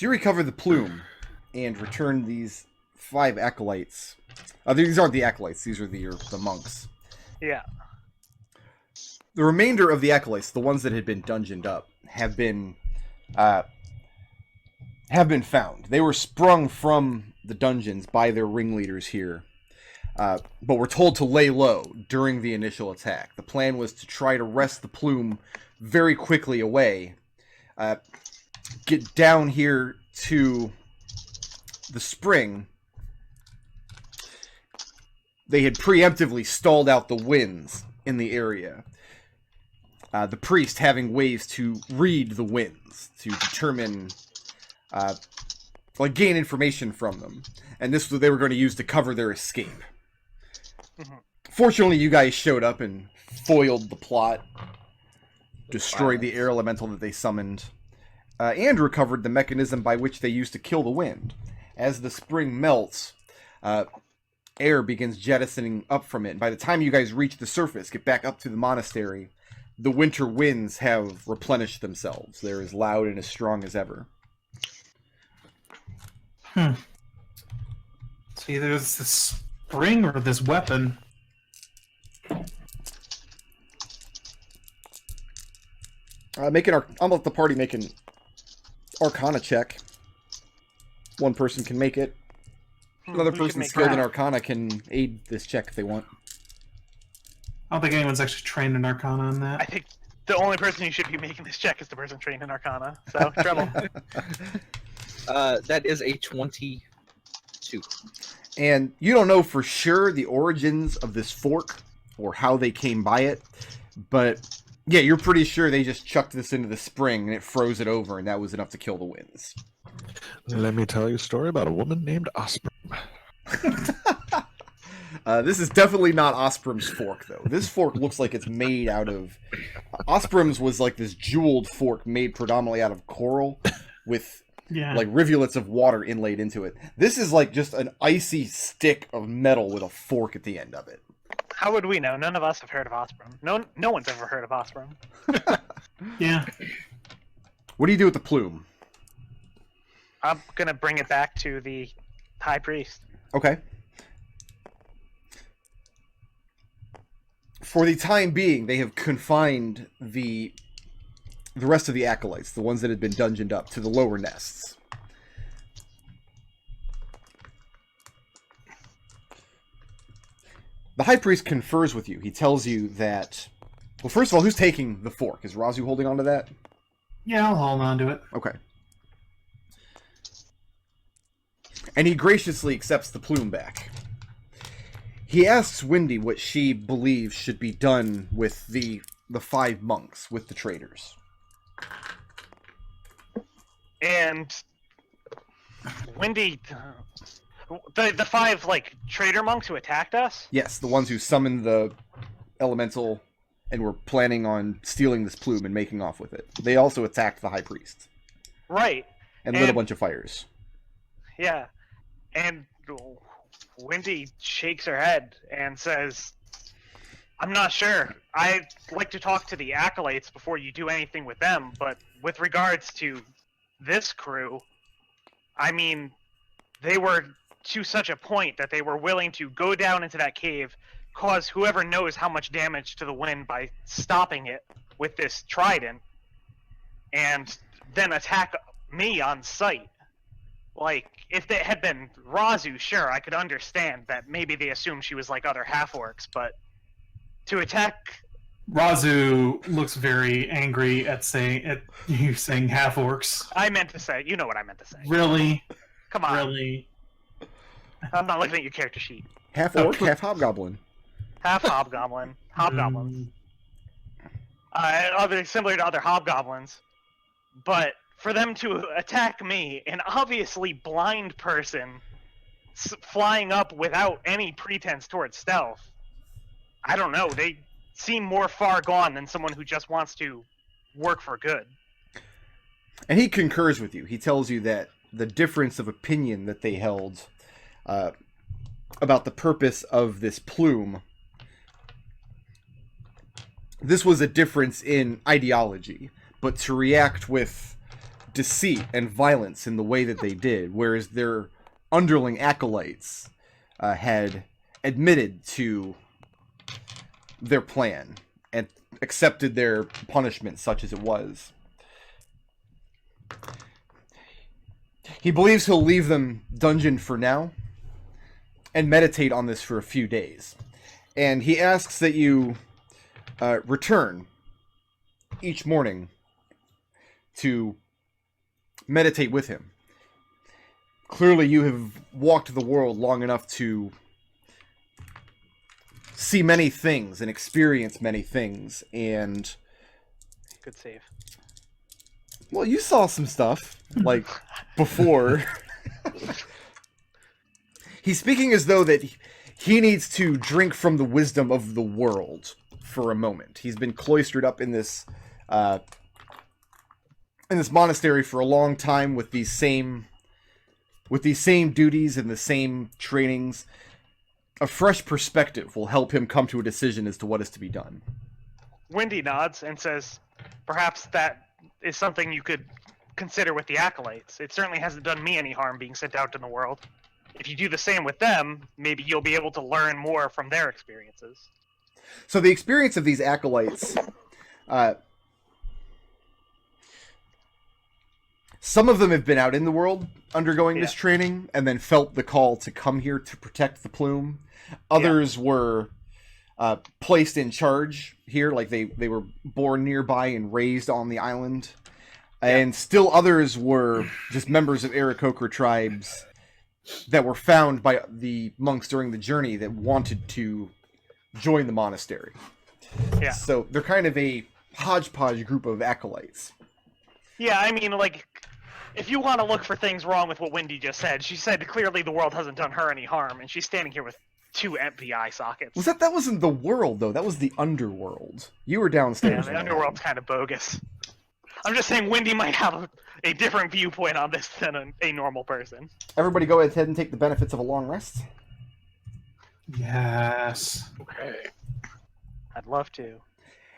So you recover the plume and return these 5 acolytes. These aren't the acolytes; these are the monks. Yeah. The remainder of the acolytes, the ones that had been dungeoned up, have been found. They were sprung from the dungeons by their ringleaders here, but were told to lay low during the initial attack. The plan was to try to wrest the plume very quickly away, get down here to the spring. They had preemptively stalled out the winds in the area. The priest having ways to read the winds, to determine, gain information from them. And this was they were going to use to cover their escape. Mm-hmm. Fortunately, you guys showed up and foiled the plot, destroyed the air elemental that they summoned, and recovered the mechanism by which they used to kill the wind. As the spring melts, air begins jettisoning up from it. And by the time you guys reach the surface, get back up to the monastery, the winter winds have replenished themselves. They're as loud and as strong as ever. So either there's this spring or this weapon. I'll let the party make an Arcana check. One person can make it. Another person skilled in Arcana can aid this check if they want. I don't think anyone's actually trained in Arcana on that. I think the only person who should be making this check is the person trained in Arcana. So, Treble. That is a 22. And you don't know for sure the origins of this fork or how they came by it, but yeah, you're pretty sure they just chucked this into the spring and it froze it over, and that was enough to kill the winds. Let me tell you a story about a woman named Osprey. This is definitely not Osprum's fork, though. This fork looks like it's made out of... Osprum's was like this jeweled fork made predominantly out of coral with like rivulets of water inlaid into it. This is like just an icy stick of metal with a fork at the end of it. How would we know? None of us have heard of Osprey. No one's ever heard of Osprey. Yeah. What do you do with the plume? I'm gonna bring it back to the High Priest. Okay. For the time being, they have confined the rest of the acolytes, the ones that had been dungeoned up, to the lower nests. The High Priest confers with you. He tells you that... Well, first of all, who's taking the fork? Is Raazu holding on to that? Yeah, I'll hold on to it. Okay. And he graciously accepts the plume back. He asks Wendy what she believes should be done with the 5 monks, with the traders. And Wendy, the 5 trader monks who attacked us? Yes, the ones who summoned the elemental and were planning on stealing this plume and making off with it. They also attacked the High Priest. Right. And lit a bunch of fires. Yeah. And Wendy shakes her head and says, I'm not sure. I'd like to talk to the acolytes before you do anything with them, but with regards to this crew, I mean, they were to such a point that they were willing to go down into that cave, cause whoever knows how much damage to the wind by stopping it with this trident, and then attack me on sight. Like, if they had been Raazu, sure, I could understand that maybe they assumed she was like other half-orcs, but to attack... Raazu looks very angry at you saying half-orcs. I meant to say, you know what I meant to say. Really? Come on. Really? I'm not looking at your character sheet. Half orc, half hobgoblin. Half hobgoblin. Hobgoblins. Similar to other hobgoblins. But for them to attack me, an obviously blind person flying up without any pretense towards stealth, I don't know, they seem more far gone than someone who just wants to work for good. And he concurs with you. He tells you that the difference of opinion that they held about the purpose of this plume, this was a difference in ideology, but to react with deceit and violence in the way that they did, whereas their underling acolytes had admitted to their plan and accepted their punishment, such as it was. He believes he'll leave them dungeoned for now and meditate on this for a few days. And he asks that you return each morning to meditate with him. Clearly you have walked the world long enough to see many things and experience many things, and... Good save. Well, you saw some stuff, like, before. He's speaking as though that he needs to drink from the wisdom of the world for a moment. He's been cloistered up in this monastery for a long time with these same duties and the same trainings. A fresh perspective will help him come to a decision as to what is to be done. Wendy nods and says, perhaps that is something you could consider with the acolytes. It certainly hasn't done me any harm being sent out in the world. If you do the same with them, maybe you'll be able to learn more from their experiences. So the experience of these acolytes, some of them have been out in the world undergoing this training and then felt the call to come here to protect the plume. Others were placed in charge here, like they were born nearby and raised on the island. And still others were just members of Aarakocra tribes that were found by the monks during the journey that wanted to join the monastery. Yeah. So they're kind of a hodgepodge group of acolytes. Yeah, I mean, like, if you want to look for things wrong with what Wendy just said, she said clearly the world hasn't done her any harm, and she's standing here with 2 empty eye sockets. That wasn't the world, though. That was the underworld. You were downstairs. Yeah, the underworld's kind of bogus. I'm just saying Wendy might have a different viewpoint on this than a normal person. Everybody go ahead and take the benefits of a long rest. Yes. Okay. I'd love to.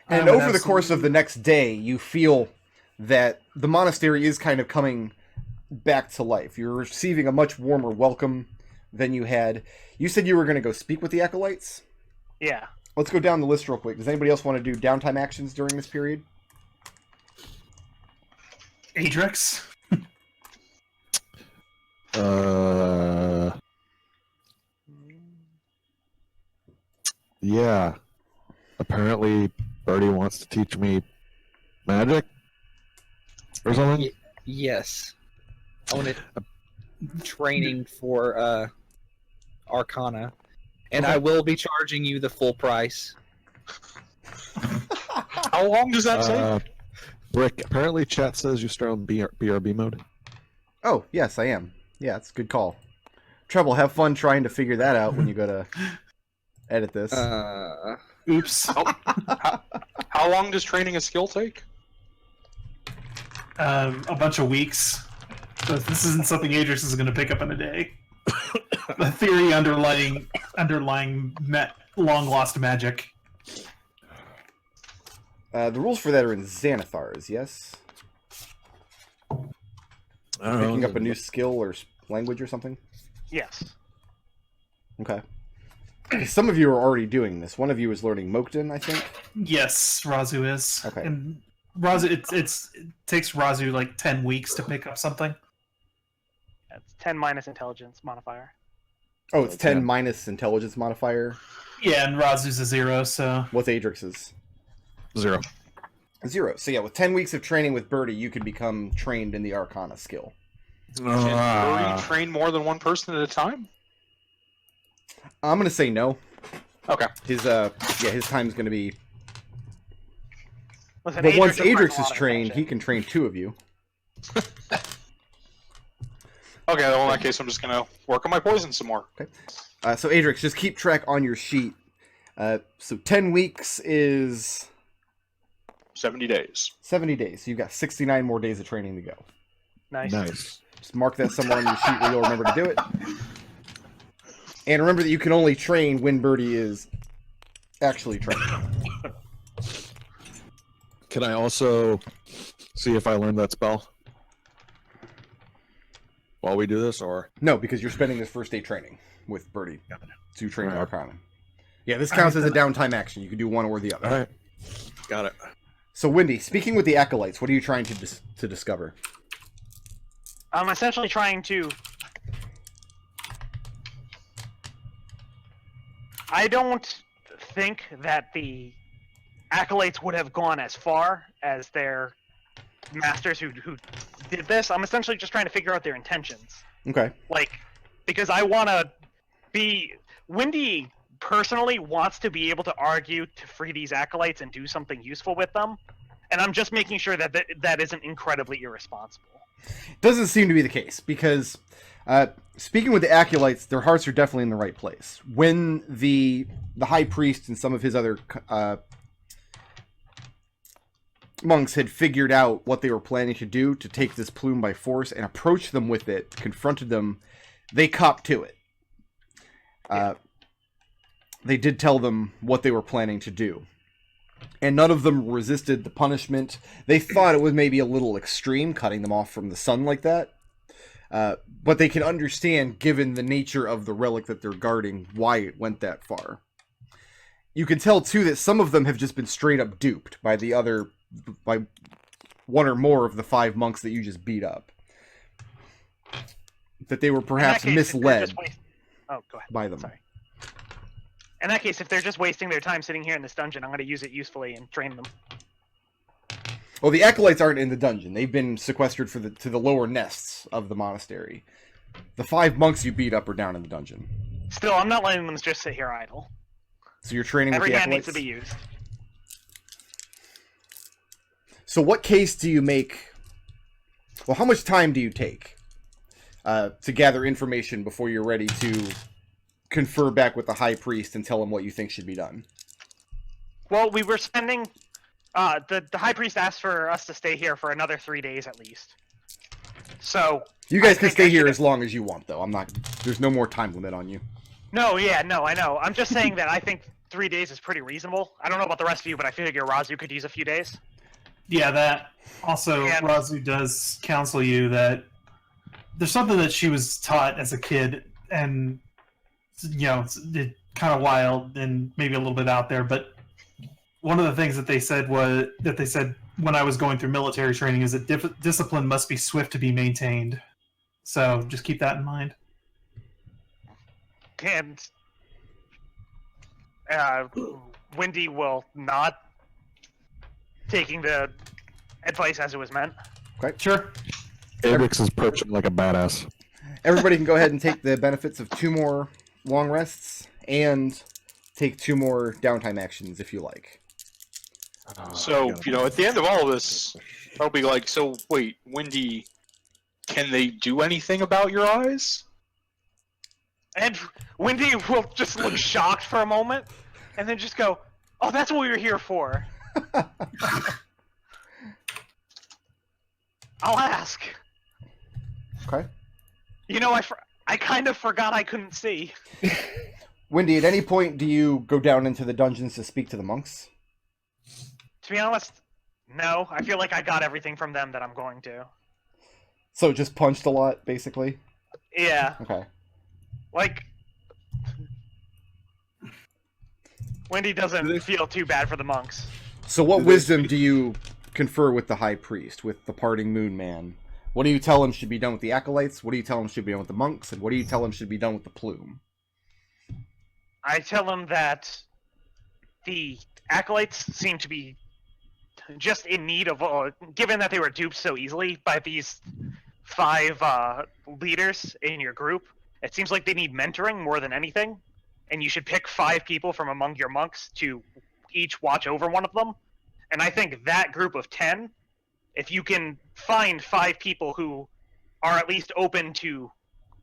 And over the course of the next day, you feel that the monastery is kind of coming back to life. You're receiving a much warmer welcome than you had. You said you were going to go speak with the acolytes? Yeah. Let's go down the list real quick. Does anybody else want to do downtime actions during this period? Adrex? Yeah. Apparently, Birdie wants to teach me magic or something. Yes. I wanted training for Arcana, and I will be charging you the full price. How long does that take? Brick, apparently chat says you start on BRB mode. Oh, yes, I am. Yeah, it's a good call. Treble, have fun trying to figure that out when you go to edit this. Oops. How long does training a skill take? A bunch of weeks. So this isn't something Adrex is going to pick up in a day. The theory underlying long lost magic. The rules for that are in Xanathars, yes? Picking up a new skill or language or something? Yes. Okay. Some of you are already doing this. One of you is learning Mokden, I think? Yes, Raazu is. Okay. And Raazu, it takes Raazu like 10 weeks to pick up something. That's 10 minus intelligence modifier. Oh, it's 10 minus intelligence modifier? Yeah, and Razu's a 0, so... What's Adrex's? 0. 0. So yeah, with 10 weeks of training with Birdie, you could become trained in the Arcana skill. Can Birdie train more than one person at a time? I'm gonna say no. Okay. His time's gonna be... Listen, But once Adrex Adrex has is a lot trained, of he can train 2 of you. Okay, well, in that case, I'm just going to work on my poison some more. Okay. So Adrex, just keep track on your sheet. So 10 weeks is... 70 days. 70 days. So you've got 69 more days of training to go. Nice. Just mark that somewhere on your sheet where you'll remember to do it. And remember that you can only train when Birdie is actually trained. Can I also see if I learned that spell? while we do this, or No, because you're spending this first day training with Birdie to train Right. Arcana. Yeah, this counts as a downtime action. You can do one or the other. all right, got it. So, Wendy, speaking with the acolytes, what are you trying to discover? I'm essentially trying to... I don't think that the acolytes would have gone as far as their masters who did this. I'm essentially just trying to figure out their intentions. Okay. Like, because I want to be... Wendy personally wants to be able to argue to free these acolytes and do something useful with them. And I'm just making sure that that isn't incredibly irresponsible. Doesn't seem to be the case, because speaking with the acolytes, their hearts are definitely in the right place. When the high priest and some of his other monks had figured out what they were planning to do to take this plume by force and approach them with it, confronted them, they copped to it. They did tell them what they were planning to do. And none of them resisted the punishment. They thought it was maybe a little extreme, cutting them off from the sun like that. But they can understand, given the nature of the relic that they're guarding, why it went that far. You can tell, too, that some of them have just been straight up duped by one or more of the 5 monks that you just beat up. That they were perhaps misled Oh, go ahead. by them. Sorry. In that case, if they're just wasting their time sitting here in this dungeon, I'm going to use it usefully and train them. Well, the acolytes aren't in the dungeon. They've been sequestered to the lower nests of the monastery. The 5 monks you beat up are down in the dungeon. Still, I'm not letting them just sit here idle. So you're training Every with the hand needs acolytes? to be used. So what case do you make... Well, how much time do you take to gather information before you're ready to confer back with the high priest and tell him what you think should be done? Well, we were spending... the high priest asked for us to stay here for another 3 days at least. So... You guys I can think stay I here should- as long as you want, though. I'm not... There's no more time limit on you. No, I know. I'm just saying that I think 3 days is pretty reasonable. I don't know about the rest of you, but I figure Raazu could use a few days. Yeah, that. Also, And- Raazu does counsel you that there's something that she was taught as a kid, and, you know, it's kind of wild and maybe a little bit out there, but one of the things that they said when I was going through military training is that discipline must be swift to be maintained. So just keep that in mind. And Wendy will not taking the advice as it was meant. Sure. Adrex is perching like a badass. Everybody can go ahead and take the benefits of 2 more long rests and take 2 more downtime actions if you like. So, at the end of all of this, I'll be like, so wait, Wendy, can they do anything about your eyes? And Wendy will just look shocked for a moment, and then just go, "Oh, that's what we were here for." I'll ask. Okay. I kind of forgot I couldn't see. Wendy, at any point do you go down into the dungeons to speak to the monks? To be honest, no. I feel like I got everything from them that I'm going to. So just punched a lot, basically? Yeah. Okay. Like, Wendy doesn't feel too bad for the monks. So what wisdom do you confer with the high priest, with the parting moon man? What do you tell him should be done with the acolytes? What do you tell him should be done with the monks? And what do you tell him should be done with the plume? I tell him that the acolytes seem to be just in need of, given that they were duped so easily by these 5 leaders in your group, it seems like they need mentoring more than anything, and you should pick 5 people from among your monks to each watch over one of them. And I think that group of 10, if you can find 5 people who are at least open to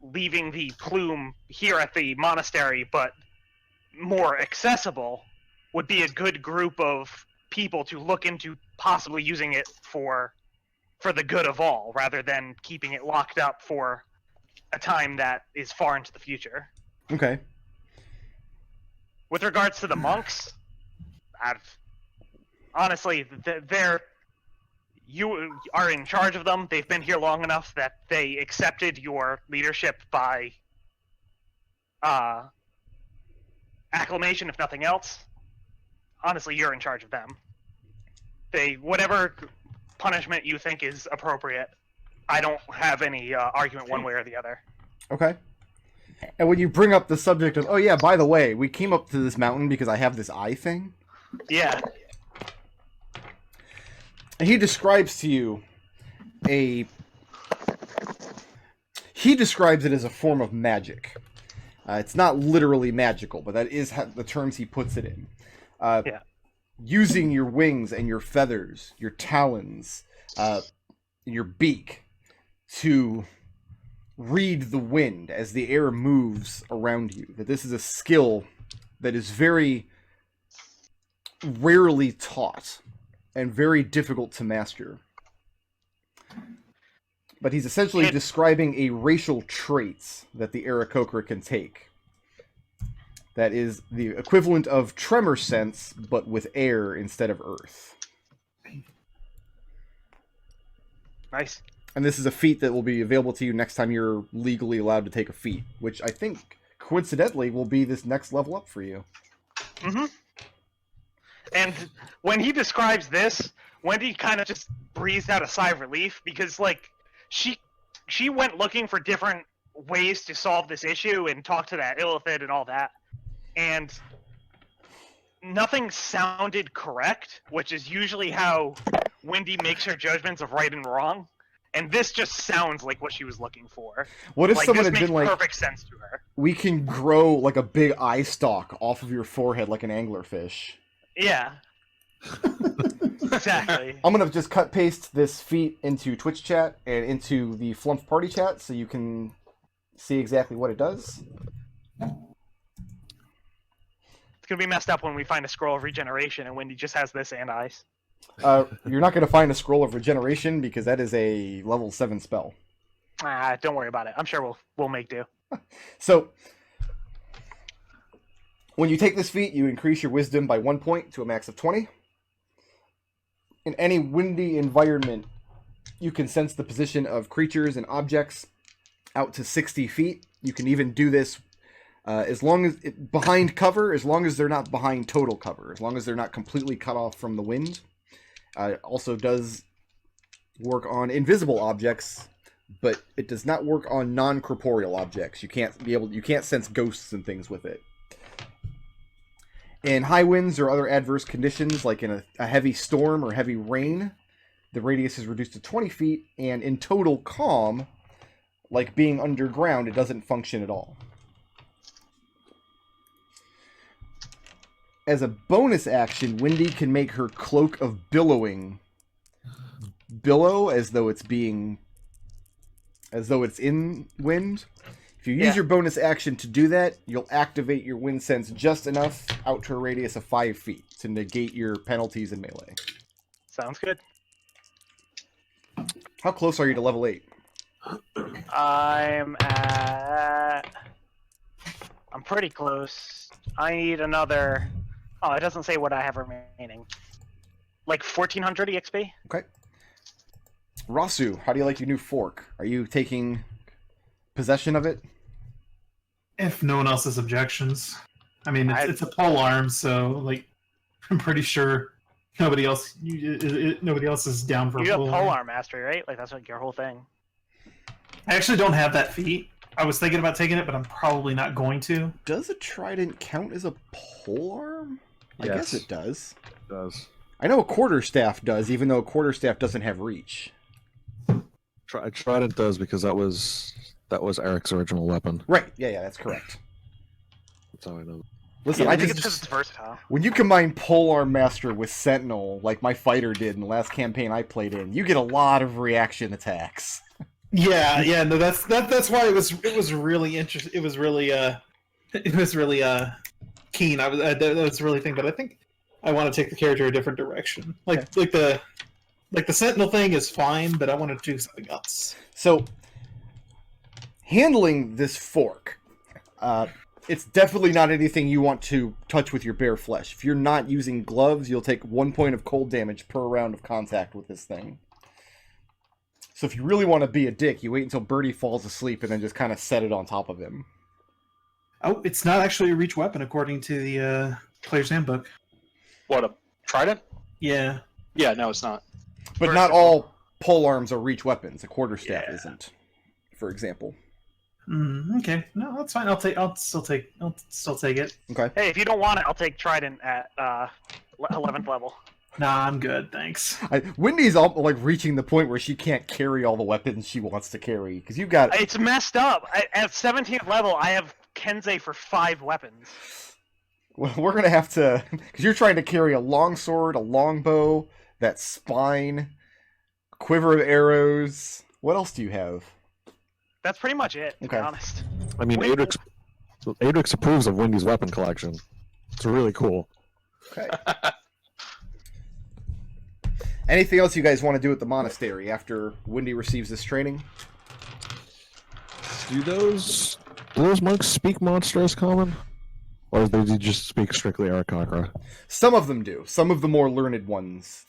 leaving the plume here at the monastery, but more accessible, would be a good group of people to look into possibly using it for the good of all, rather than keeping it locked up for a time that is far into the future. Okay. With regards to the monks, honestly, you are in charge of them. They've been here long enough that they accepted your leadership by acclamation, if nothing else. Honestly, you're in charge of them. Whatever punishment you think is appropriate, I don't have any argument one way or the other. Okay. And when you bring up the subject of, oh yeah, by the way, we came up to this mountain because I have this eye thing. Yeah. And he describes to you he describes it as a form of magic. It's not literally magical, but that is the terms he puts it in. Using your wings and your feathers, your talons, your beak to read the wind as the air moves around you. That this is a skill that is very rarely taught and very difficult to master. But he's essentially describing a racial trait that the Aarakocra can take. That is the equivalent of tremor sense, but with air instead of earth. Nice. And this is a feat that will be available to you next time you're legally allowed to take a feat, which I think, coincidentally, will be this next level up for you. Mm-hmm. And when he describes this, Wendy kind of just breathed out a sigh of relief, because, like, she went looking for different ways to solve this issue and talk to that Illithid and all that, and nothing sounded correct, which is usually how Wendy makes her judgments of right and wrong. And this just sounds like what she was looking for. What if like, someone this had been makes like, perfect sense to her. We can grow like a big eye stalk off of your forehead like an anglerfish? Yeah. Exactly. I'm going to just cut paste this feat into Twitch chat and into the Flumph party chat so you can see exactly what it does. It's going to be messed up when we find a scroll of regeneration and Wendy just has this and ice. You're not going to find a scroll of regeneration because that is a level 7 spell. Don't worry about it. I'm sure we'll make do. So, when you take this feat, you increase your wisdom by 1 point to a max of 20. In any windy environment, you can sense the position of creatures and objects out to 60 feet. You can even do this as long as behind cover, as long as they're not behind total cover, as long as they're not completely cut off from the wind. It also does work on invisible objects, but it does not work on non-corporeal objects. You can't sense ghosts and things with it. In high winds or other adverse conditions, like in a heavy storm or heavy rain, the radius is reduced to 20 feet, and in total calm, like being underground, it doesn't function at all. As a bonus action, Wendy can make her Cloak of Billowing billow as though it's in wind. If you use your bonus action to do that, you'll activate your wind sense just enough out to a radius of 5 feet to negate your penalties in melee. Sounds good. How close are you to level 8? I'm pretty close. I need another... Oh, it doesn't say what I have remaining. Like 1400 EXP? Okay. Raazu, how do you like your new fork? Are you taking possession of it? If no one else has objections. I mean, it's a pole arm, so, like, I'm pretty sure nobody else is down for a You have pole pole arm. arm mastery, right? Like, that's like your whole thing. I actually don't have that feat. I was thinking about taking it, but I'm probably not going to. Does a trident count as a pole arm? I guess it does. It does. I know a quarterstaff does, even though a quarterstaff doesn't have reach. Trident does because that was Eric's original weapon. Right, yeah, that's correct. That's how I know. Listen, I I think it's just... because it's versatile. When you combine Polearm Master with Sentinel, like my fighter did in the last campaign I played in, you get a lot of reaction attacks. Yeah, no, that's why it was really interesting. It was really keen. That was really thing, but I think I want to take the character a different direction. Like the Sentinel thing is fine, but I want to do something else. So, handling this fork, it's definitely not anything you want to touch with your bare flesh. If you're not using gloves, you'll take 1 point of cold damage per round of contact with this thing. So if you really want to be a dick, you wait until Birdie falls asleep and then just kind of set it on top of him. Oh, it's not actually a reach weapon according to the player's handbook. What, a trident? Yeah. Yeah, no, it's not. But First not of all- all pole arms are reach weapons. A quarterstaff isn't, for example. Okay. No, that's fine. I'll still take it. Okay. Hey, if you don't want it, I'll take Trident at 11th level. Nah, I'm good. Thanks. Wendy's all, like reaching the point where she can't carry all the weapons she wants to carry because you've got. It's messed up. At 17th level, I have Kensei for 5 weapons. Well, we're gonna have to because you're trying to carry a longsword, a longbow, that spine, quiver of arrows. What else do you have? That's pretty much it, to Okay. be honest. I mean, Wait. Adrex approves of Wendy's weapon collection. It's really cool. Okay. Anything else you guys want to do at the monastery after Wendy receives this training? Do those monks speak monstrous common? Or do they just speak strictly Aarakocra? Some of them do. Some of the more learned ones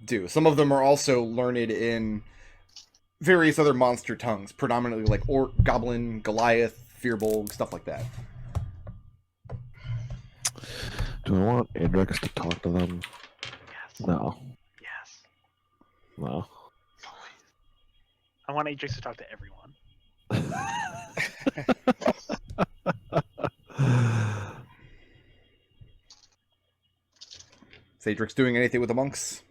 do. Some of them are also learned in various other monster tongues, predominantly like Orc, Goblin, Goliath, Fearbolg, stuff like that. Do I want Adrex to talk to them? Yes. No. Yes. No. I want Adrex to talk to everyone. Is Adrix doing anything with the monks?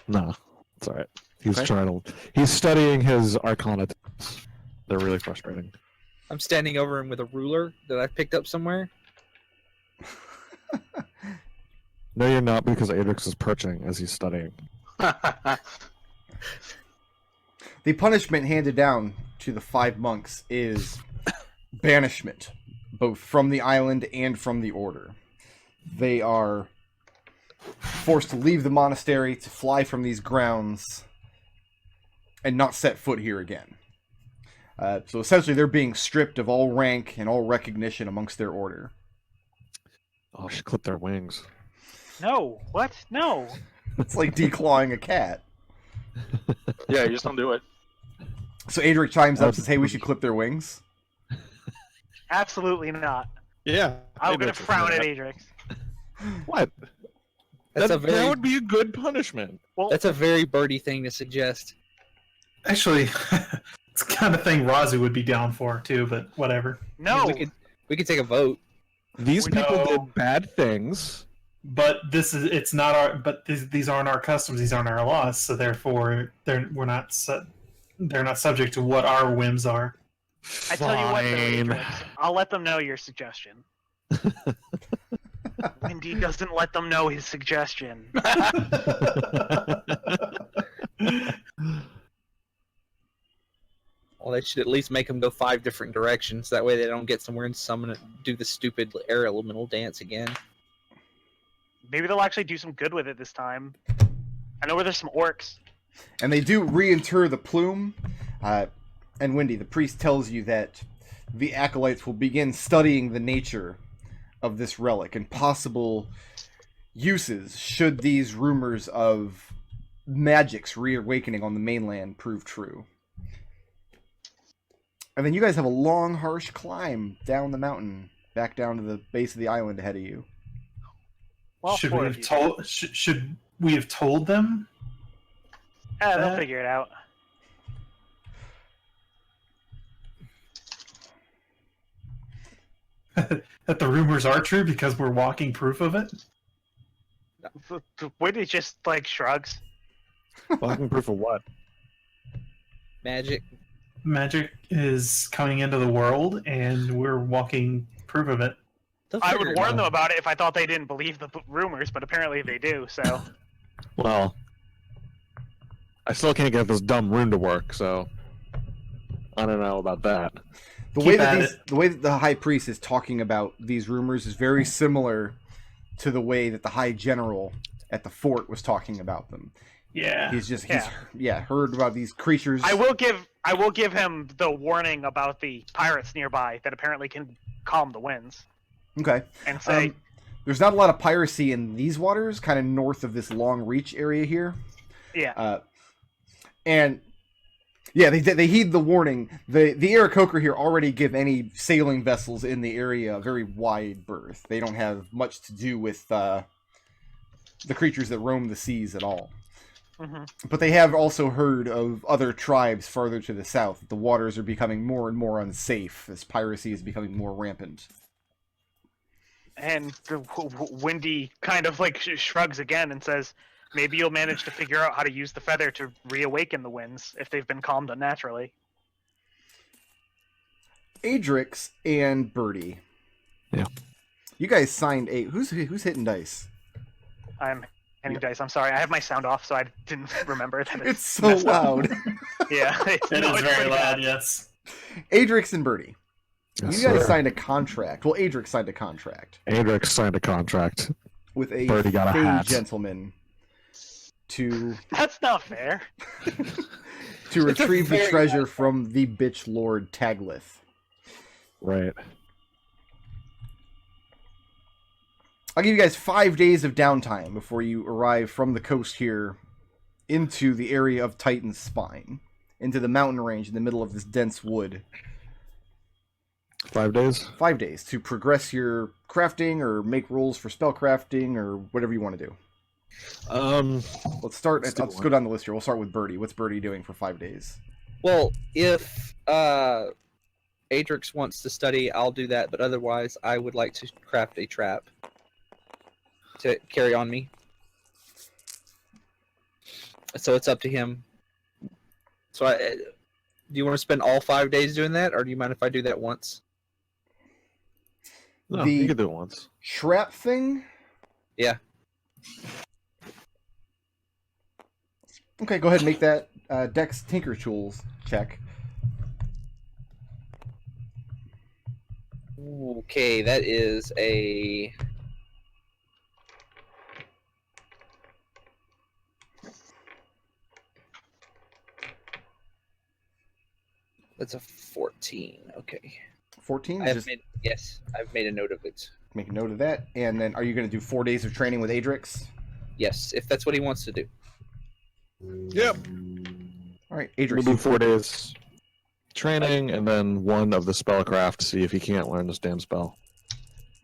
No. It's alright. He's Okay. he's studying his arcana. They're really frustrating. I'm standing over him with a ruler that I picked up somewhere. No, you're not, because Adrex is perching as he's studying. The punishment handed down to the 5 monks is banishment, both from the island and from the order. They are forced to leave the monastery, to fly from these grounds, and not set foot here again. So essentially they're being stripped of all rank and all recognition amongst their order. Oh, she clipped their wings. No. What? No. It's like declawing a cat. Yeah, you just don't do it. So Adric chimes up and says, hey, we should clip their wings. Absolutely not. Yeah. I'm going to frown at Adrex. What? That's a very that would be a good punishment. Well, that's a very Birdie thing to suggest. Actually, it's the kind of thing Raazu would be down for too. But whatever. no. We could take a vote. These people No. did bad things. But it's not our. But these aren't our customs. These aren't our laws. So therefore, they're not subject to what our whims are. I tell you what, though, Fine. Adrex, I'll let them know your suggestion. Wendy doesn't let them know his suggestion. Well, they should at least make them go 5 different directions. That way they don't get somewhere and summon it, do the stupid air elemental dance again. Maybe they'll actually do some good with it this time. I know where there's some orcs. And they do reinter the plume. And Wendy, the priest tells you that the acolytes will begin studying the nature of this relic and possible uses should these rumors of magic's reawakening on the mainland prove true. And then you guys have a long, harsh climb down the mountain, back down to the base of the island ahead of you. Well, should 4 we of have you. told? Should we have told them? They'll figure it out. That the rumors are true because we're walking proof of it? Wendy just like shrugs. Fucking proof of what? Magic. Magic is coming into the world, and we're walking proof of it. They'll I figure would it warn out. them about it if I thought they didn't believe the rumors, but apparently they do. So Well, I still can't get this dumb rune to work, so I don't know about that. The Keep way that at the way that the high priest is talking about these rumors is very similar to the way that the high general at the fort was talking about them. Yeah. He's Yeah. heard about these creatures. I will give him the warning about the pirates nearby that apparently can calm the winds Okay. and say There's not a lot of piracy in these waters, kind of north of this Long Reach area here. yeah. And Yeah, they heed the warning. The Aarakocra here already give any sailing vessels in the area a very wide berth. They don't have much to do with the creatures that roam the seas at all. But they have also heard of other tribes farther to the south. The waters are becoming more and more unsafe as piracy is becoming more rampant. And Windy kind of like shrugs again and says, maybe you'll manage to figure out how to use the feather to reawaken the winds if they've been calmed unnaturally. Adrex and Birdie. Yeah. You guys signed a... Who's hitting dice? I'm hitting dice. I'm sorry. I have my sound off, so I didn't remember that It's so loud. Yeah. It is very loud, yes. Adrex and Birdie. Yes, You guys sir. signed a contract. Well, Adrex signed a contract Adrex signed a contract. with a Birdie got a Fey hat. gentleman to That's not fair. retrieve the treasure from the bitch lord Taglith. Right. I'll give you guys 5 days of downtime before you arrive from the coast here into the area of Titan's Spine, into the mountain range in the middle of this dense wood. 5 days? 5 days to progress your crafting or make rolls for spell crafting or whatever you want to do. Let's start. Let's go down the list here. We'll start with Birdie. What's Birdie doing for 5 days? Well, if Adrex wants to study, I'll do that. But otherwise, I would like to craft a trap to carry on me. So it's up to him. So do you want to spend all 5 days doing that, or do you mind if I do that once? No, The- you can do it once. Trap thing? Yeah. Okay, go ahead and make that Dex Tinker Tools check. Okay, that is a... That's a 14. Okay. 14? I've Just made a note of it. make a note of that. And then are you going to do 4 days of training with Adrex? Yes, if that's what he wants to do. Yep. All right, We'll Adrex. do 4 days training and then 1 of the spellcraft to see if he can't learn this damn spell.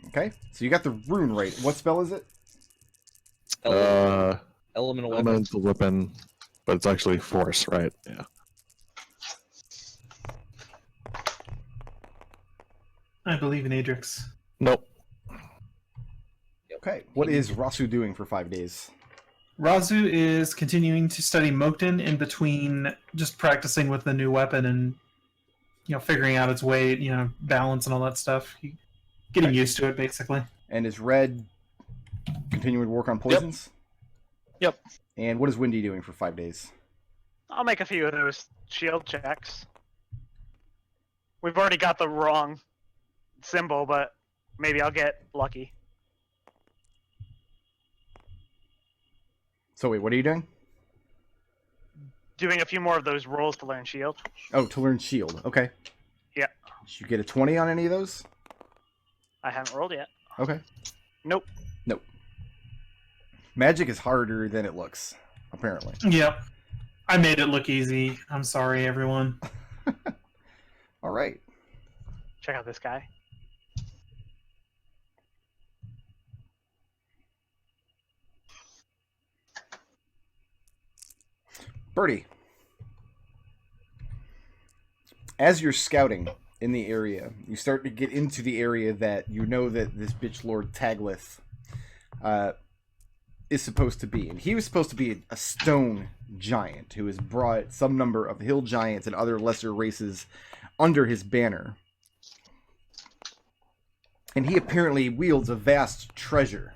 Okay, so you got the rune right. What spell is it? Elemental weapon. Elemental weapon, but it's actually force, right? Yeah. I believe in Adrex. Nope. Okay, what is Raazu doing for 5 days? Raazu is continuing to study Mokten in between just practicing with the new weapon and, figuring out its weight, balance and all that stuff. Getting used to it, basically. And is Red continuing to work on poisons? Yep. And what is Windy doing for 5 days? I'll make a few of those shield checks. We've already got the wrong symbol, but maybe I'll get lucky. So wait, what are you doing? Doing a few more of those rolls to learn shield. Oh, to learn shield. Okay. Yeah. Did you get a 20 on any of those? I haven't rolled yet. Okay. Nope. Nope. Magic is harder than it looks, apparently. Yep. I made it look easy. I'm sorry, everyone. All right. Check out this guy. Birdie. As you're scouting in the area, you start to get into the area that you know that this bitch lord Taglith is supposed to be. And he was supposed to be a stone giant who has brought some number of hill giants and other lesser races under his banner. And he apparently wields a vast treasure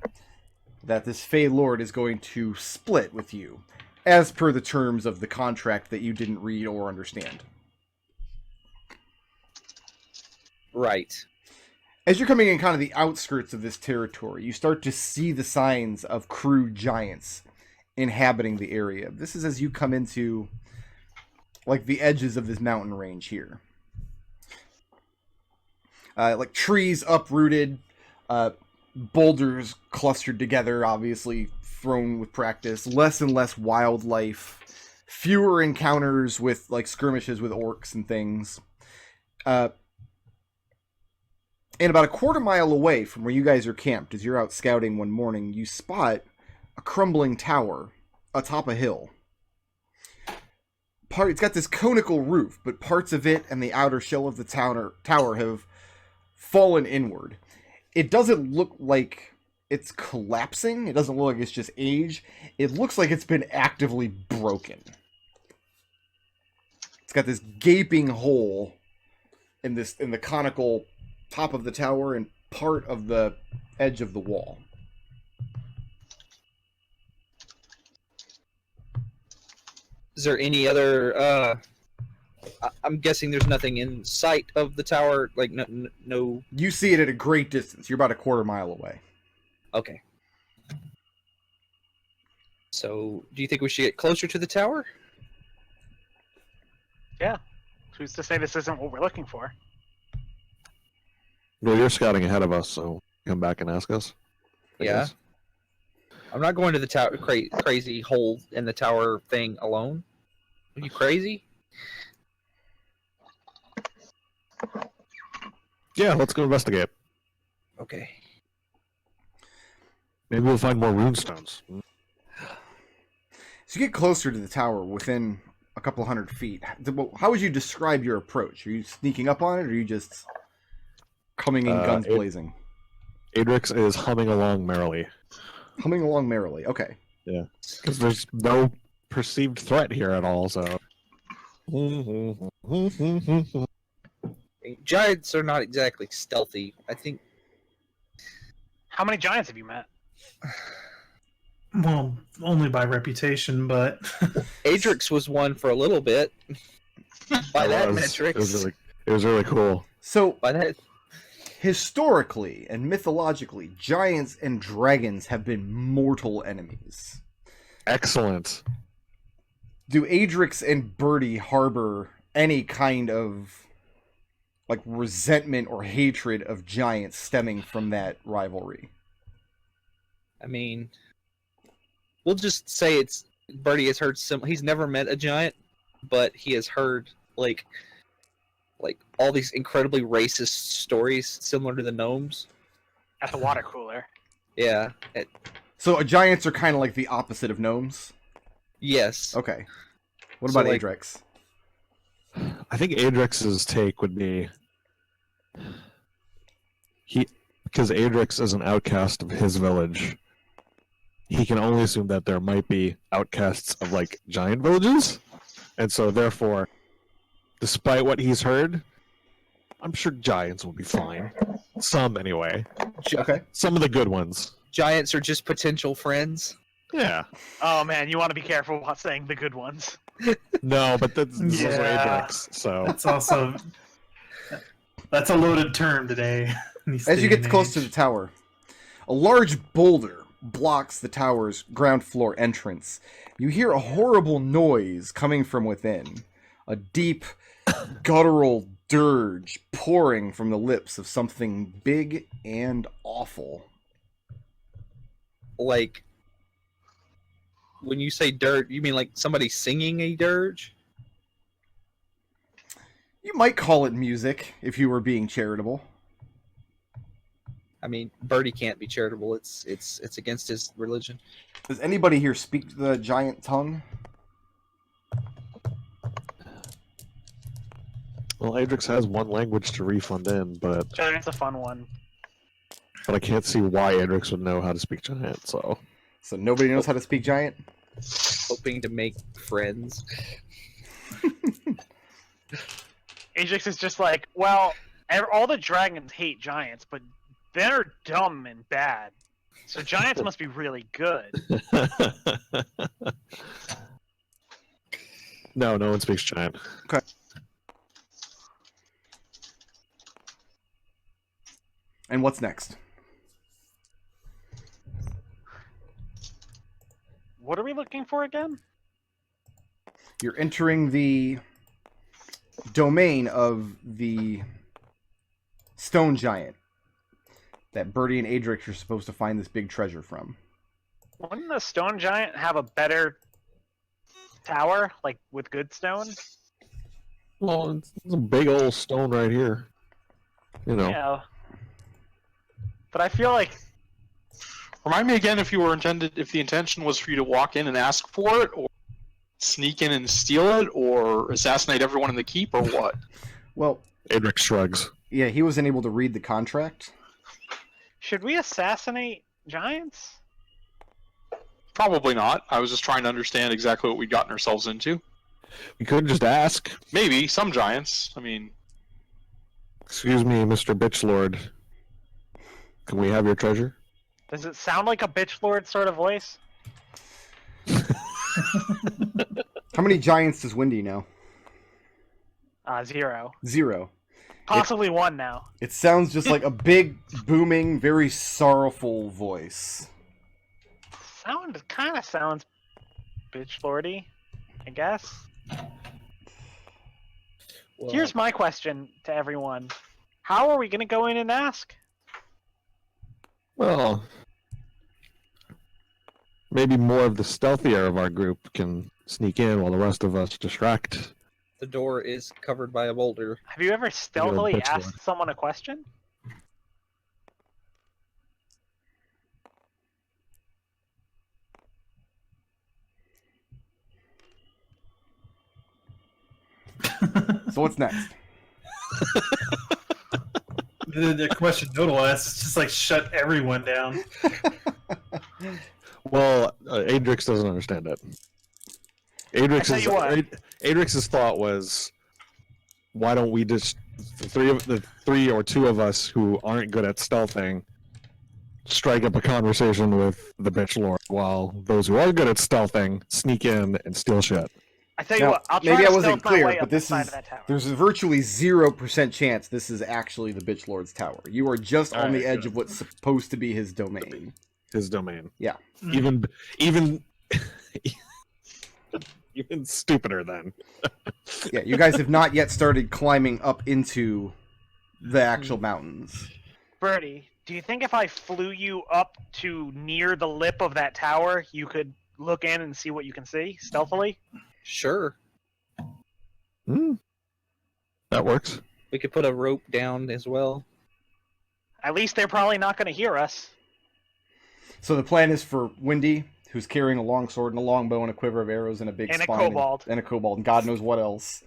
that this Fey Lord is going to split with you, as per the terms of the contract that you didn't read or understand. Right. As you're coming in kind of the outskirts of this territory, you start to see the signs of crude giants inhabiting the area. This is as you come into like the edges of this mountain range here. Like trees uprooted, boulders clustered together, obviously thrown with practice, less and less wildlife, fewer encounters with like skirmishes with orcs and things. And about a quarter mile away from where you guys are camped, as you're out scouting one morning, you spot a crumbling tower atop a hill. It's got this conical roof, but parts of it and the outer shell of the tower have fallen inward. It doesn't look like it's collapsing. It doesn't look like it's just age. It looks like it's been actively broken. It's got this gaping hole in the conical top of the tower and part of the edge of the wall. Is there any other? I'm guessing there's nothing in sight of the tower. Like no. You see it at a great distance. You're about a quarter mile away. Okay. So, do you think we should get closer to the tower? Yeah. Who's to say this isn't what we're looking for? Well, you're scouting ahead of us, so come back and ask us. I Yeah. guess. I'm not going to the tower crazy hole in the tower thing alone. Are you crazy? Yeah, let's go investigate. Okay. Maybe we'll find more runestones. So you get closer to the tower within a couple hundred feet. How would you describe your approach? Are you sneaking up on it, or are you just coming in guns blazing? Adrex is humming along merrily. Humming along merrily. Okay. Yeah, because there's no perceived threat here at all, so... Giants are not exactly stealthy. I think... How many giants have you met? Well, only by reputation, but Adrex was one for a little bit. By that It metrics. was really cool. So, By that... historically and mythologically, giants and dragons have been mortal enemies. Excellent. Do Adrex and Birdie harbor any kind of like resentment or hatred of giants stemming from that rivalry? I mean... We'll just say it's... Birdie has heard some... He's never met a giant, but he has heard, like all these incredibly racist stories similar to the gnomes. At the water cooler. Yeah. So giants are kind of like the opposite of gnomes? Yes. Okay. What So, about like- Adrex? I think Adrex's take would be... Because Adrex is an outcast of his village, he can only assume that there might be outcasts of, like, giant villages. And so, therefore, despite what he's heard, I'm sure giants will be fine. Some, anyway. Okay. Some of the good ones. Giants are just potential friends. Yeah. Oh man, you want to be careful about saying the good ones. No, but that's also Yeah. Adrex, so... that's also that's a loaded term today. in this As you day get and close age. to the tower, a large boulder blocks the tower's ground floor entrance. You hear a horrible noise coming from within. A deep, guttural dirge pouring from the lips of something big and awful. Like, when you say dirt, you mean like somebody singing a dirge? You might call it music if you were being charitable. I mean, Birdie can't be charitable. It's against his religion. Does anybody here speak the giant tongue? Well, Adrex has one language to refund in, but Giant's a fun one. I can't see why Adrex would know how to speak giant, so... So nobody knows how to speak giant? Hoping to make friends. Ajax is just like, well, all the dragons hate giants, but they're dumb and bad. So giants must be really good. No one speaks giant. And what's next? What are we looking for again? You're entering the domain of the stone giant that Birdie and Adrex are supposed to find this big treasure from. Wouldn't the stone giant have a better tower, like with good stone? Well, it's a big old stone right here. You know. Yeah. But I feel like Remind me again if the intention was for you to walk in and ask for it, or sneak in and steal it, or assassinate everyone in the keep, or what? Well, Adrex shrugs. yeah, he wasn't able to read the contract. should we assassinate giants? Probably not. I was just trying to understand exactly what we'd gotten ourselves into. You could just ask. Maybe some giants. I mean, Excuse me, Mr. Bitchlord. Can we have your treasure? Does it sound like a bitch lord sort of voice? How many giants does Windy know? 0. 0. Possibly 1 now. It sounds just like a big, booming, very sorrowful voice. Kind of sounds bitch lordy, I guess. Well, Here's my question to everyone: how are we gonna go in and ask? Well, maybe more of the stealthier of our group can sneak in while the rest of us distract. the door is covered by a boulder. Have you ever stealthily bitch lord. asked someone a question? So what's next? The question Nodal asks is just like shut everyone down. Well, Adrex doesn't understand it. Adrex's thought was, why don't we just the three or two of us who aren't good at stealthing strike up a conversation with the bitch lord, while those who are good at stealthing sneak in and steal shit. I tell you Now, what, I'll try maybe to I wasn't stealth my clear, way but up the this side is of that tower. there's a virtually 0% chance this is actually the bitch lord's tower. You are just on the edge of what's supposed to be his domain. His domain. Yeah. Even even stupider then. Yeah, you guys have not yet started climbing up into the actual mountains. Birdie, do you think if I flew you up to near the lip of that tower, you could look in and see what you can see stealthily? Sure. That works. We could put a rope down as well. At least they're probably not going to hear us. So the plan is for Windy, who's carrying a long sword and a long bow and a quiver of arrows and a big And a spine kobold. and a kobold and God knows what else.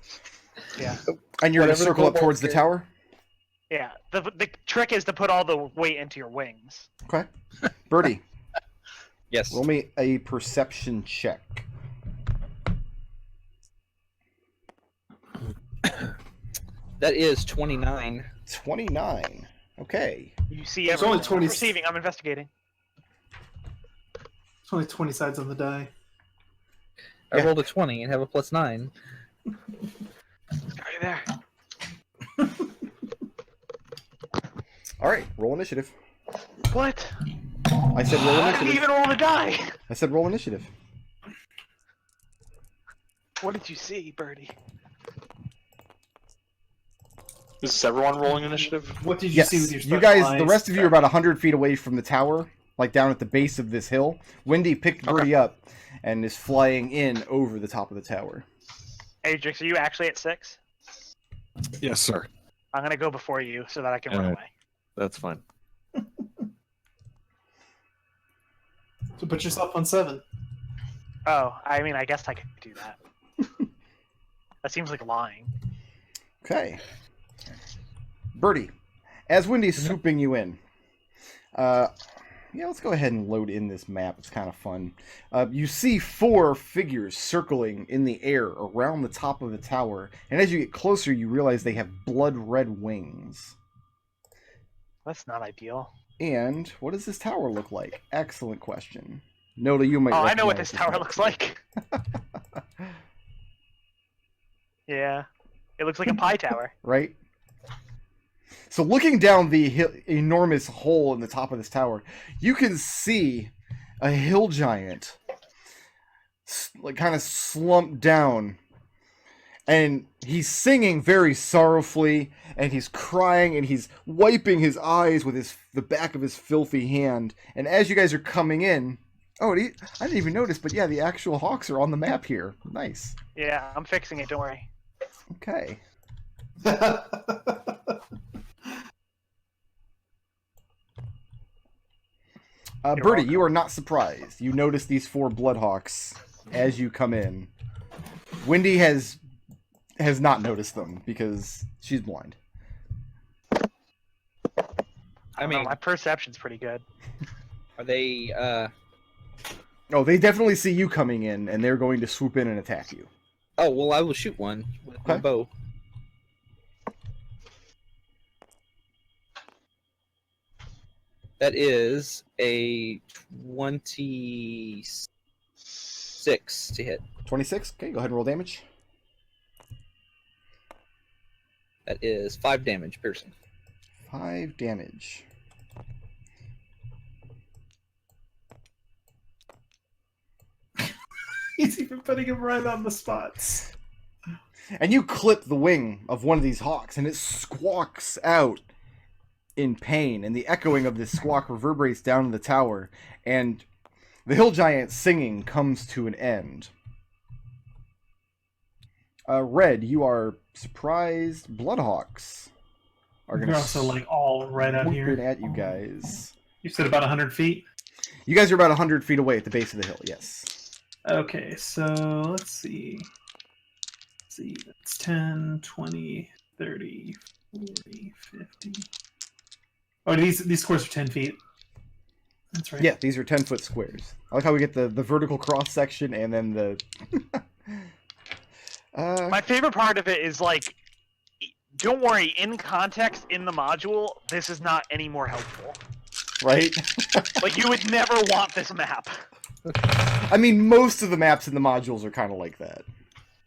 Yeah. And you're going Whatever to the circle up kobolds towards the carry. tower? Yeah. The trick is to put all the weight into your wings. Okay. Birdie, Yes. roll me a perception check. That is 29. 29. Okay. You see It's everything. only 20 I'm perceiving. I'm investigating. It's only 20 sides on the die. I Yeah. rolled a 20 and have a +9. Are you there? All right, roll initiative. What? I said roll I didn't initiative. even roll the die. I said roll initiative. What did you see, Birdie? is this everyone rolling initiative? What did you Yes, see with your you guys, special the eyes? rest of you are about 100 feet away from the tower, like down at the base of this hill. Windy picked Birdie up and is flying in over the top of the tower. Adrex, are you actually at 6? Yes, sir. I'm going to go before you so that I can run Alright. away. That's fine. So put yourself on 7. Oh, I mean, I guess I could do that. That seems like lying. Okay. Birdie, as Windy's swooping you in, let's go ahead and load in this map. It's kind of fun. You see 4 figures circling in the air around the top of the tower, and as you get closer, you realize they have blood red wings. That's not ideal. And what does this tower look like? Excellent question. Nodal, you might. Oh, I know what recognize this tower map. looks like. Yeah. It looks like a pie tower. Right? So looking down the enormous hole in the top of this tower, you can see a hill giant like kind of slumped down, and he's singing very sorrowfully, and he's crying, and he's wiping his eyes with the back of his filthy hand. And as you guys are coming in, Oh, I didn't even notice, but yeah, the actual hawks are on the map here. Nice. Yeah, I'm fixing it. Don't worry. Okay. Birdie, welcome. you are not surprised. You notice these 4 bloodhawks as you come in. Wendy has not noticed them because she's blind. I mean, my perception's pretty good. Are they? Oh, they definitely see you coming in, and they're going to swoop in and attack you. Oh well, I will shoot one with my Okay. bow. That is a 26 to hit. 26. Okay, go ahead and roll damage. That is 5 damage piercing. 5 damage. He's even putting him right on the spots. And you clip the wing of one of these hawks, and it squawks out in pain, and the echoing of this squawk reverberates down in the tower, and the hill giant's singing comes to an end. Red, you are surprised. Bloodhawks are going You're to also like all right out swoop in here. at you guys. You said about 100 feet? You guys are about 100 feet away at the base of the hill, yes. Okay, so let's see. That's 10, 20, 30, 40, 50. Oh, these squares are 10 feet. That's right. Yeah, these are 10-foot squares. I like how we get the vertical cross section and then the... My favorite part of it is like, don't worry, in context, in the module, this is not any more helpful. right? Like, you would never want this map. I mean, most of the maps in the modules are kind of like that.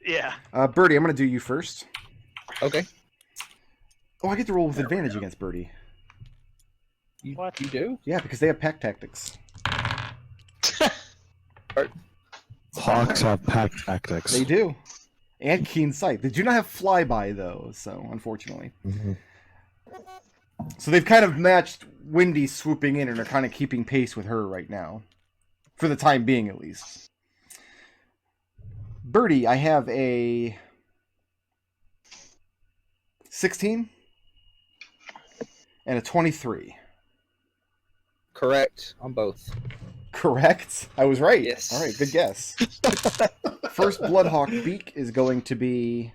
Yeah. Birdie, I'm going to do you first. Okay. Oh, I get to roll with advantage against Birdie. What? You do? Yeah, because they have pack tactics. Hawks have pack tactics. They do. And keen sight. They do not have flyby, though, so, unfortunately. Mhm. So they've kind of matched Wendy swooping in and are kind of keeping pace with her right now. For the time being, at least. Birdie, I have a 16 and a 23. Correct on both. Correct? I was right. Yes. All right, good guess. First Bloodhawk beak is going to be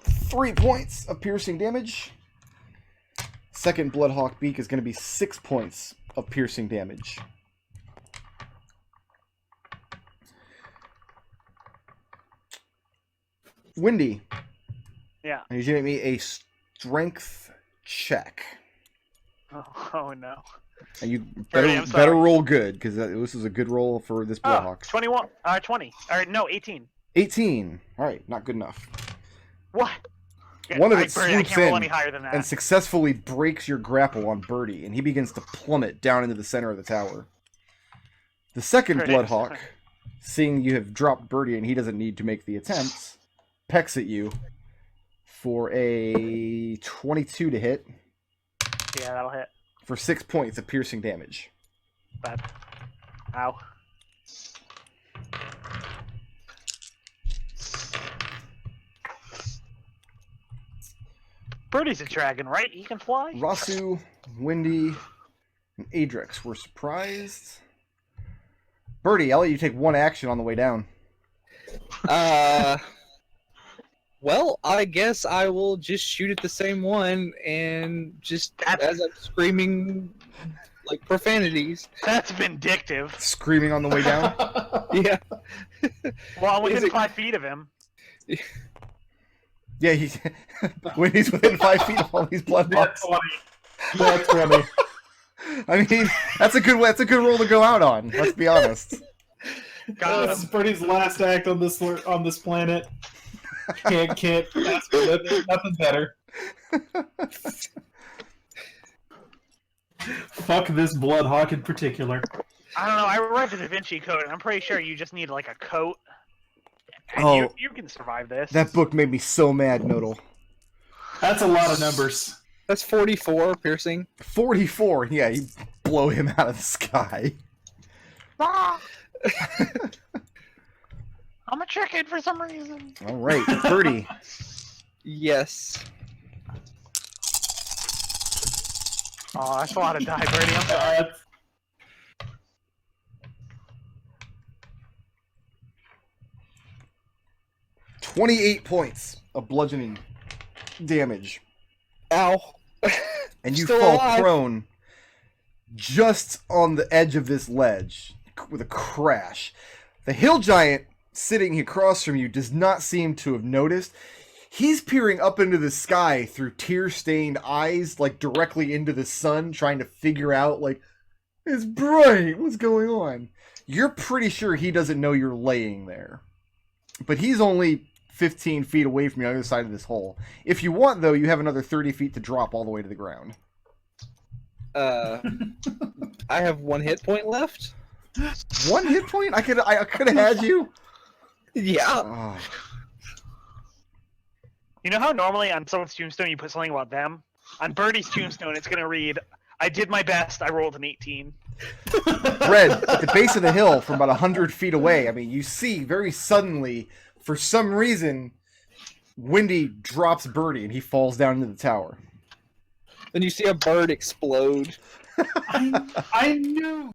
3 points of piercing damage. Second Bloodhawk beak is going to be 6 points of piercing damage. Wendy. Yeah. I need you to make me a strength check. Oh no. And you Birdie, I'm better sorry. roll good, because this is a good roll for this Oh, Bloodhawk. 21. 20. Or no, 18. 18. Alright, not good enough. What? One of it Birdie, I swoops can't roll in any higher than that. and successfully breaks your grapple on Birdie, and he begins to plummet down into the center of the tower. The second Birdie, Bloodhawk, seeing you have dropped Birdie and he doesn't need to make the attempts, pecks at you for a 22 to hit Yeah, that'll hit. for 6 points of piercing damage. Bad. Ow. Birdie's a dragon, right? He can fly? Raazu, Wendy, and Adrex were surprised. Birdie, I'll let you take one action on the way down. Well, I guess I will just shoot at the same one and just as I'm screaming like profanities. That's vindictive. Screaming on the way down. Yeah. Well, I'm Is within it- 5 feet of him. Yeah, when he's within 5 feet of all these Bloodhawks. That's funny. I mean, that's a good roll to go out on. Let's be honest. Got This is him. Birdie's last act on this planet. Can't ask for nothing better. Fuck this Bloodhawk in particular. I don't know. I read the Da Vinci Code, and I'm pretty sure you just need like a coat. And Oh. you can survive this. That book made me so mad, Nodal. That's a lot of numbers. That's 44 piercing. 44. Yeah, he blow him out of the sky. Ah! I'm a chicken for some reason. All right, Birdie. Yes. Oh, that's a lot of die, Birdie. I'm sorry. 28 points of bludgeoning damage. Ow. And you Still fall alive. prone just on the edge of this ledge with a crash. The hill giant sitting across from you does not seem to have noticed. He's peering up into the sky through tear-stained eyes, like directly into the sun, trying to figure out, like, it's bright, what's going on? You're pretty sure he doesn't know you're laying there. But he's only 15 feet away from the other side of this hole. If you want, though, you have another 30 feet to drop all the way to the ground. I have 1 hit point left. 1 hit point? I could have had you. Yeah. Oh. You know how normally on someone's tombstone you put something about them? On Birdie's tombstone, it's going to read, I did my best, I rolled an 18. Red, at the base of the hill from about 100 feet away, I mean, you see very suddenly, for some reason, Windy drops Birdie and he falls down into the tower. Then you see a bird explode. I knew.